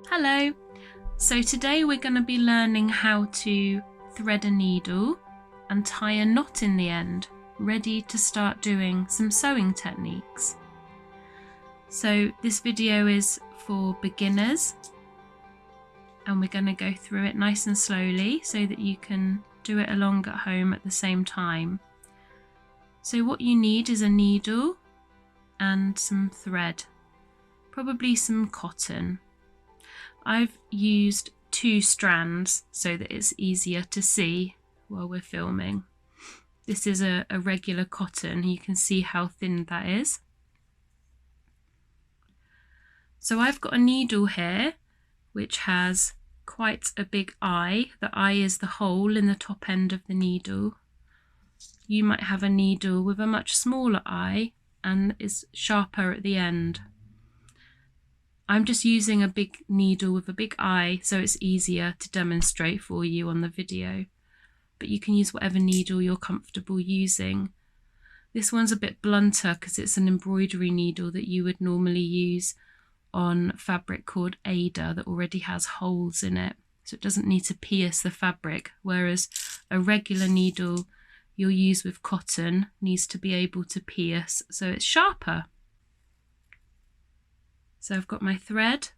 Hello! So today we're going to be learning how to thread a needle and tie a knot in the end, ready to start doing some sewing techniques. So this video is for beginners and we're going to go through it nice and slowly so that you can do it along at home at the same time. So what you need is a needle and some thread, probably some cotton. I've used 2 strands so that it's easier to see while we're filming. This is a regular cotton. You can see how thin that is. So I've got a needle here which has quite a big eye. The eye is the hole in the top end of the needle. You might have a needle with a much smaller eye and is sharper at the end. I'm just using a big needle with a big eye so it's easier to demonstrate for you on the video, but you can use whatever needle you're comfortable using. This one's a bit blunter because it's an embroidery needle that you would normally use on fabric called Ada that already has holes in it, so it doesn't need to pierce the fabric, whereas a regular needle you'll use with cotton needs to be able to pierce, so it's sharper. So I've got my thread,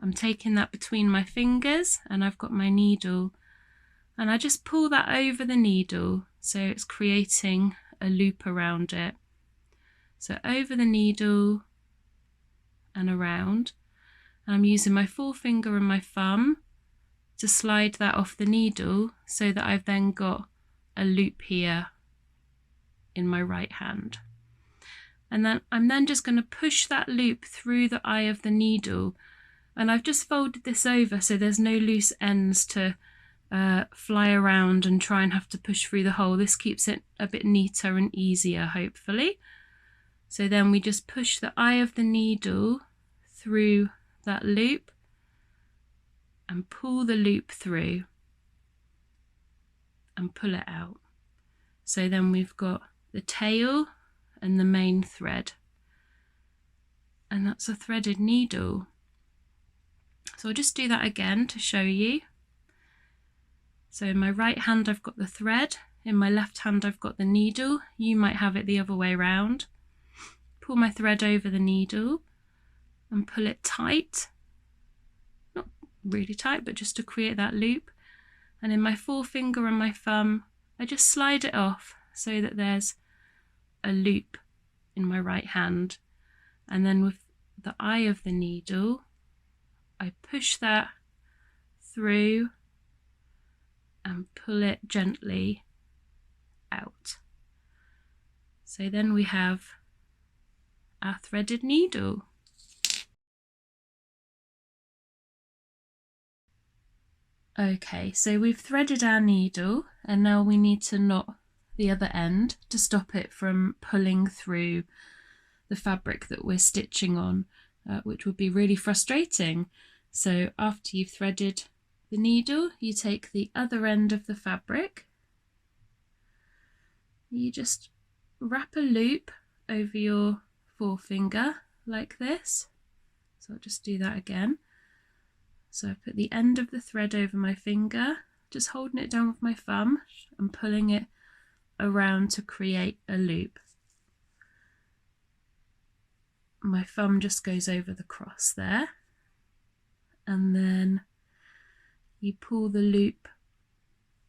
I'm taking that between my fingers and I've got my needle and I just pull that over the needle so it's creating a loop around it. So over the needle and around, and I'm using my forefinger and my thumb to slide that off the needle so that I've then got a loop here in my right hand. And then I'm just going to push that loop through the eye of the needle, and I've just folded this over so there's no loose ends to fly around and try and have to push through the hole. This keeps it a bit neater and easier, hopefully. So then we just push the eye of the needle through that loop and pull the loop through and pull it out. So then we've got the tail and the main thread, and that's a threaded needle. So I'll just do that again to show you. So in my right hand I've got the thread, in my left hand I've got the needle. You might have it the other way around. Pull my thread over the needle and pull it tight, not really tight but just to create that loop, and in my forefinger and my thumb I just slide it off so that there's a loop in my right hand, and then with the eye of the needle I push that through and pull it gently out. So then we have our threaded needle. Okay, so we've threaded our needle and now we need to knot the other end to stop it from pulling through the fabric that we're stitching on, which would be really frustrating. So after you've threaded the needle, you take the other end of the fabric, you just wrap a loop over your forefinger like this. So I'll just do that again. So I put the end of the thread over my finger, just holding it down with my thumb and pulling it around to create a loop. My thumb just goes over the cross there, and then you pull the loop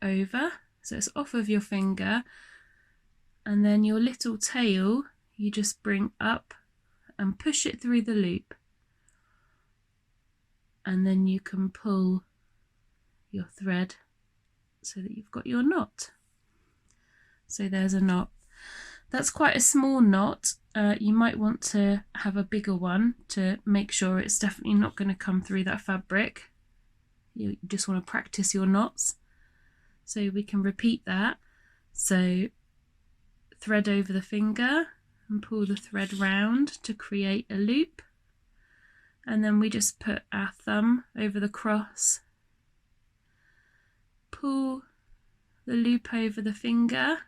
over so it's off of your finger, and then your little tail you just bring up and push it through the loop, and then you can pull your thread so that you've got your knot. So there's a knot. That's quite a small knot. You might want to have a bigger one to make sure it's definitely not going to come through that fabric. You just want to practice your knots. So we can repeat that. So thread over the finger and pull the thread round to create a loop. And then we just put our thumb over the cross, pull the loop over the finger,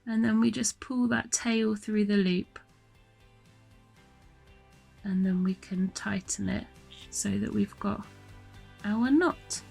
and then we just pull that tail through the loop, and then we can tighten it so that we've got our knot.